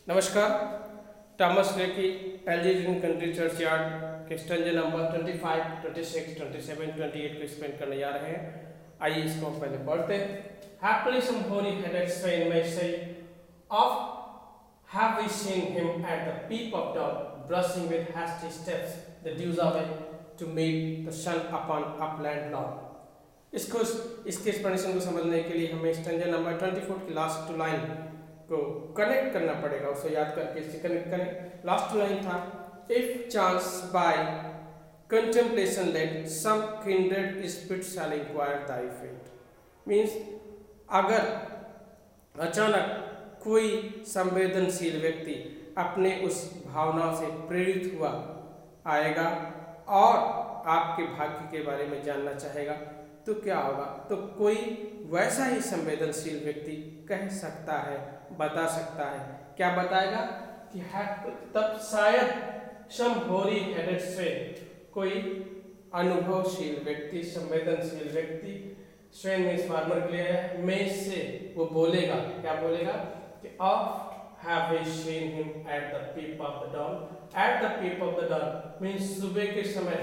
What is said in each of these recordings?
नमस्कार। थॉमस लेकी LG country churchyard के स्टैंजा नंबर 25, 26, 27, 28 को स्पेंड करने जा रहे हैं। आइए इसको पहले पढ़ते हैं। Happily some hoary-headed swain may say, "Oft have we seen him at the peep of dawn, brushing with hasty steps the dews away to meet the sun upon upland lawn." इसके एक्सप्लेनेशन को समझने के लिए हमें stanza number 24 की last two line को connect करना पड़ेगा। उसको याद करके इससे कनेक्ट करें। लास्ट लाइन था, if chance by contemplation led some kindred spirit shall inquire thy fate. Means अगर अचानक कोई संवेदनशील व्यक्ति अपने उस भावनाओं से प्रेरित हुआ आएगा और आपके भाग्य के बारे में जानना चाहेगा तो क्या होगा? तो कोई वैसा ही संवेदनशील व्यक्ति कह सकता है, बता सकता है। क्या बताएगा कि तब शायद सम होरी हेडेड स्वेन, कोई अनुभवशील व्यक्ति, संवेदनशील व्यक्ति, स्वेन में फार्मर के लिए में से वो बोलेगा। क्या बोलेगा कि oft have we seen him at the peep of the dawn. At the peep of the dawn means सुबह के समय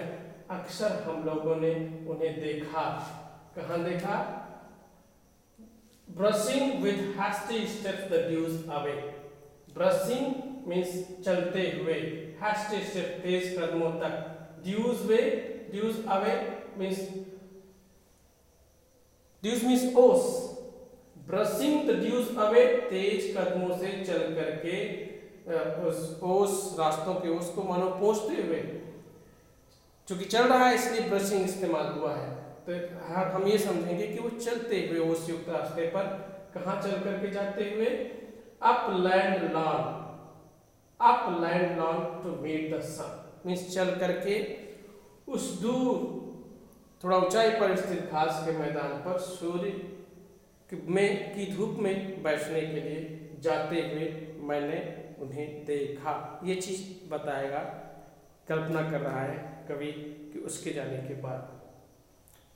अक्सर हम लोगों ने उन्हें देखा। कहाँ देखा? Brushing with hasty steps the dews away. Brushing means चलते हुए, हैस्टी स्टेप तेज कदमों तक, ड्यूज अवे मीन्स ओस। ब्रशिंग द ड्यूज अवे, तेज कदमों से चल करके उस ओस, रास्तों के ओस को मानो पहुंचते हुए, चूंकि चल रहा है इसलिए ब्रशिंग इस्तेमाल हुआ है। तो हम ये समझेंगे कि वो चलते हुए उस युक्त रास्ते पर कहाँ चल करके जाते हुए? Upland lawn to meet the sun. Means चल करके उस दूर थोड़ा ऊंचाई पर स्थित घास के मैदान पर सूर्य की धूप में बैठने के लिए जाते हुए मैंने उन्हें देखा। ये चीज बताएगा, कल्पना कर रहा है कवि कि उसके जाने के बाद।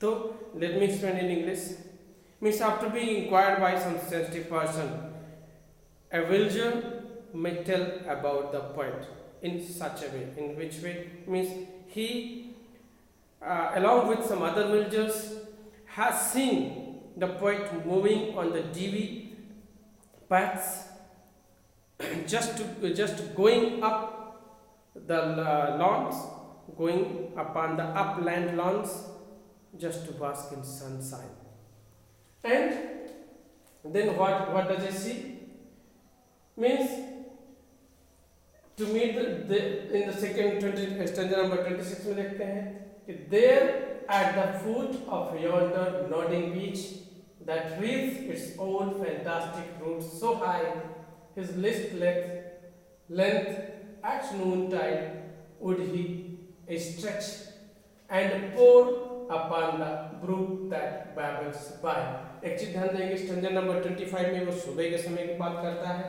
तो let me explain in English. Means after being inquired by some sensitive person, a villager may tell about the poet in such a way. In which way? Means he along with some other villagers has seen the poet moving on the dewy paths, just going up the lawns, going upon the upland lawns, just to bask in sunshine. And then what does he see? Means to meet in the second stanza number 26 में देखते हैं कि there at the foot of yonder nodding beech that wreathes its old fantastic roots so high, his list length at noontide would he stretch and pour upon the brook that babbles by। एक चीज ध्यान देंगे, stanza number 25 में वो सुबह के समय की बात करता है।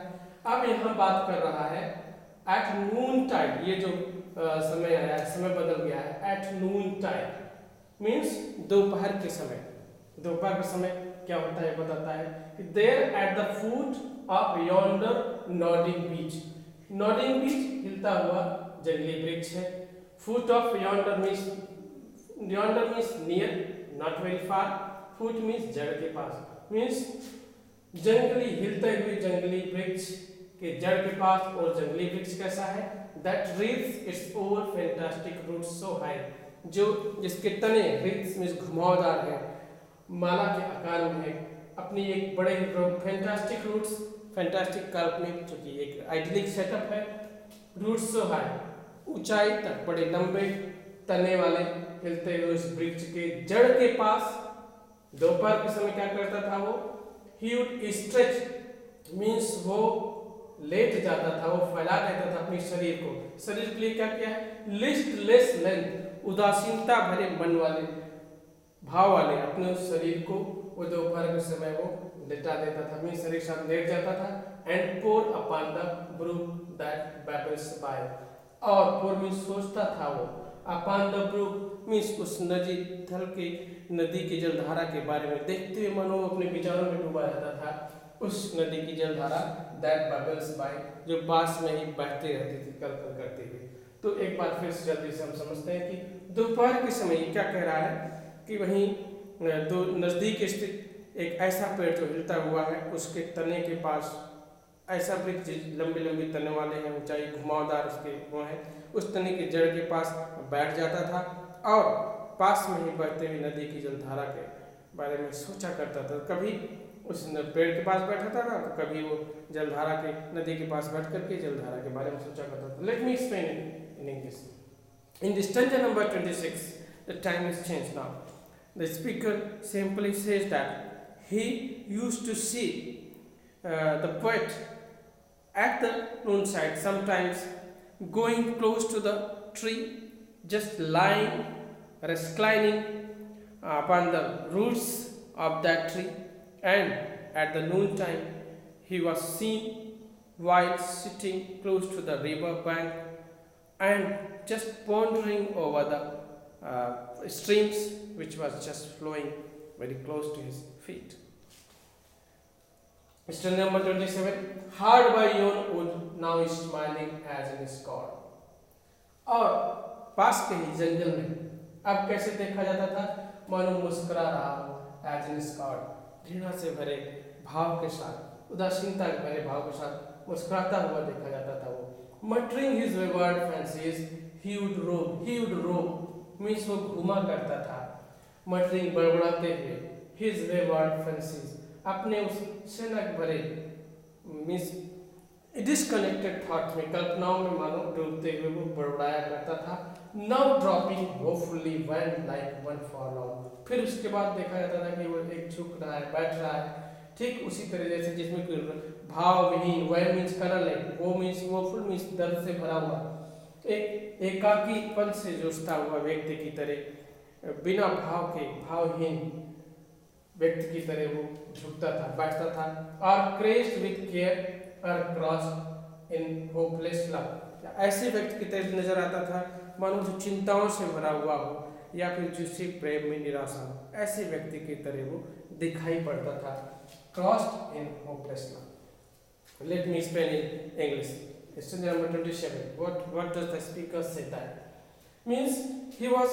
अब यहाँ बात कर रहा है एट नून टाइड। ये जो समय आया है, समय बदल गया है। एट नून टाइड मीन्स दोपहर के समय। दोपहर के समय क्या होता है बताता है कि there at the foot of yonder nodding beech. Nodding beech हिलता हुआ जंगली वृक्ष है। Foot of yonder means near, not very far. Foot means जड़ के पास, मीन्स जंगली, हिलते हुए जंगली वृक्ष के जड़ के पास। और जंगली वृक्ष कैसा है? That reads its old fantastic roots so high, जो जिसके तने रीड्स मीन्स घुमावदार है, माला के आकार में है, अपनी एक बड़े फैंटास्टिक रूट्स, फैंटास्टिक काल्पनिक, जो कि एक आइडियलिक सेटअप है। रूट्स सो हाई, ऊंचाई तक बड़े लंबे तने वाले हिलते हुए उस वृक्ष के जड़ के पास। दोपहर के समय क्या करता था वो? ही वुड स्ट्रेच मीन्स वो लेट जाता था, वो फैला देता था अपने शरीर को। शरीर के लिए क्या किया है? लिस्टलेस लेंथ, उदासीनता भरे मन वाले, भाव वाले अपने उस शरीर को वो दोपहर के समय वो लेटा देता था, अपने शरीर के साथ लेट जाता था। And pore upon the brook that babbles by, और पोर मीन्स सोचता था वो, अपॉन द ब्रूक मीन्स उस नदी थल के नदी की जलधारा के बारे में देखते हुए मनो अपने विचारों में डूबा रहता था। उस नदी की जलधारा that bubbles by, जो पास में ही बहती रहती थी कल कल करती हुई। तो एक बार फिर से जल्दी से हम समझते हैं कि दोपहर के समय क्या कह रहा है कि वहीं दो नज़दीक स्थित एक ऐसा पेड़ जो हिलता हुआ है उसके तने के पास, ऐसा वृक्ष लंबी लंबी तने वाले हैं, ऊंचाई घुमावदार उसके वो है, उस तने की जड़ के पास बैठ जाता था और पास में ही बहते हुए नदी की जलधारा के बारे में सोचा करता था। कभी उस पेड़ के पास बैठा था ना, तो कभी वो जलधारा के नदी के पास बैठ करके जलधारा के बारे में सोचा करता था। Let me explain in English. In stanza number 26, the time is change now. The speaker simply says that he used to see the poet at the noon side, sometimes going close to the tree, just lying, reclining upon the roots of that tree, and at the noon time he was seen while sitting close to the river bank and just pondering over the streams which was just flowing very close to his feet. Stanza number 27. Hard by yon wood, now is smiling as in scorn. और पास के ही जंगल में अब कैसे देखा जाता था, मानो मुस्कुरा रहा हो, as in scorn, घृणा से भरे भाव के साथ, उदासीनता के भरे भाव के साथ मुस्कुराता हुआ देखा जाता था वो। Muttering his wayward fancies, he would roam means वो घूमा करता था। Muttering बड़बड़ाते हुए, his wayward fancies, अपने उस सेनक भरे मीन्स डिस्कनेक्टेड थॉट में, कल्पनाओं में मानो डूबते हुए वो बड़बड़ाया करता था। Now dropping hopefully went like one forlorn, फिर उसके बाद देखा जाता था कि वो एक झुक रहा है, बैठ रहा है, ठीक उसी तरह जैसे जिसमें कोई भाव विहीन, वह मीन्स करल है, वो मीन्स होपफुल मीन्स दर्द से भरा हुआ, एक एकाकीपन से जूझता हुआ व्यक्ति की तरह, बिना भाव के भावहीन व्यक्ति की तरह वो झुकता था, बैठता था। और क्रेस्ट विथ केयर और क्रॉस इन होपलेस लव, ऐसे व्यक्ति की तरह नजर आता था मानो जो चिंताओं से भरा हुआ हो या फिर जिससे प्रेम में निराशा हो, ऐसे व्यक्ति की तरह वो दिखाई पड़ता था। Crossed in hopeless love. Late me explain in English. Stanza number 27. What does the speaker say that? Means he was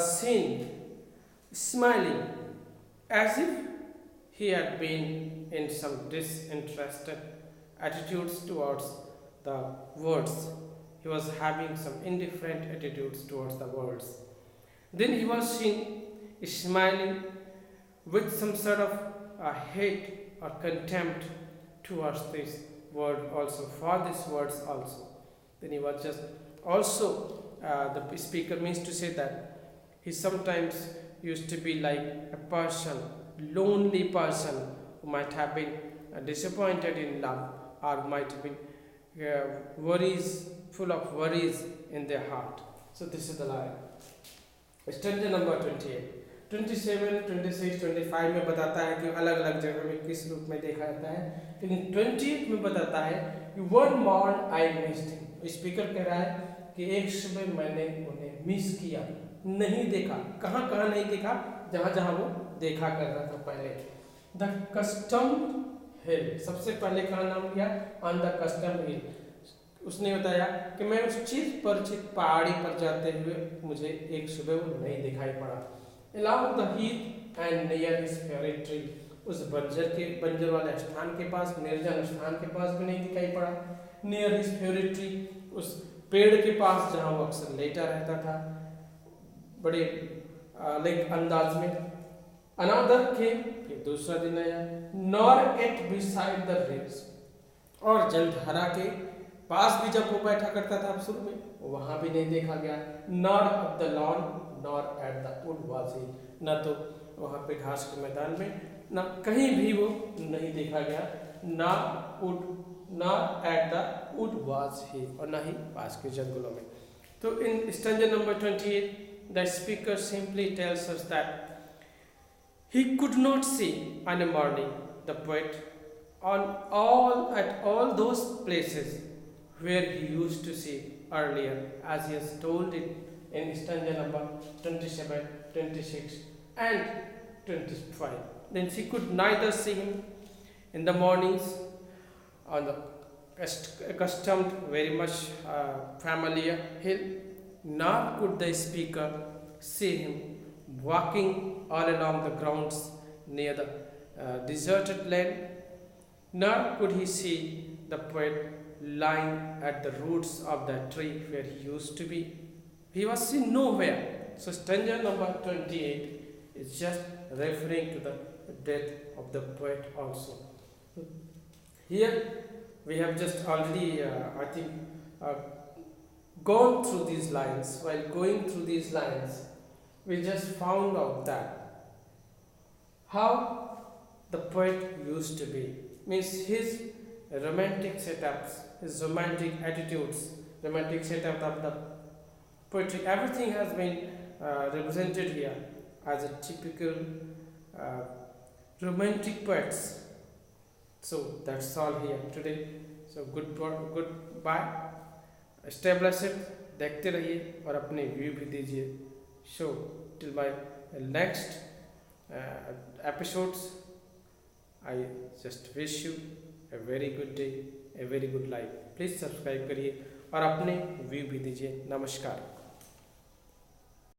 seen smiling as if he had been in some disinterested attitudes towards the words. He was having some indifferent attitudes towards the words. Then he was seen smiling with some sort of hate or contempt towards this word also, for these words also. Then he was just also, the speaker means to say that he sometimes used to be like a person, lonely person who might have been disappointed in love or might have been worries, full of worries in their heart. So this is the line. Stanza number 28. 27, 26, 25 में बताता है कि अलग अलग जगह में किस रूप में देखा जाता है, लेकिन 28 में बताता है कि one morn I missed him. Speaker कह रहा है कि एक सुबह मैंने उन्हें मिस किया, नहीं देखा। कहाँ कहाँ नहीं देखा, जहाँ जहाँ वो देखा करता था पहले। द कस्टम हिल, सबसे पहले कहाँ नाम लिया, ऑन द कस्टम हिल। उसने बताया कि मैं उस चित परिचित पहाड़ी पर जाते हुए मुझे एक सुबह वो नहीं दिखाई पड़ा। Along the heath and near his favorite tree, उस बंजर वाले स्थान के पास, निर्जन स्थान के पास भी नहीं दिखाई पड़ा। Near his favorite tree, उस पेड़ के पास जहाँ वो अक्सर लेटा रहता था बड़े लाइक अंदाज में। Another came, फिर दूसरा दिन आया, nor at beside the rivers, और जलधारा के पास भी जब वो बैठा करता था शुरू में, वहां भी नहीं देखा गया। Nor of the lawn, nor at the wood was he, न तो वहाँ पे घास के मैदान में, न कहीं भी वो नहीं देखा गया। ना wood, ना at the wood was he, और ना ही पास के जंगलों में। तो इन stanza number 28, the speaker simply tells us that he could not see on a morning the poet at all those places where he used to see earlier, as he has told it in stanza number 27, 26 and 25. Then she could neither see him in the mornings on the accustomed, very much familiar hill, nor could the speaker see him walking all along the grounds near the deserted land, nor could he see the poet lying at the roots of the tree where he used to be. He was seen nowhere. So stanza number 28 is just referring to the death of the poet also. Here we have just already gone through these lines. While going through these lines, we just found out that how the poet used to be, means his romantic setups, his romantic attitudes, romantic setup of the poetry, everything has been represented here as a typical romantic poets. So that's all here today. So goodbye, stay blessed, देखते रहिए और अपने view भी दीजिए. So till my next episodes, I just wish you a very good day, a very good life. Please subscribe करिए और अपने view भी दीजिए. नमस्कार.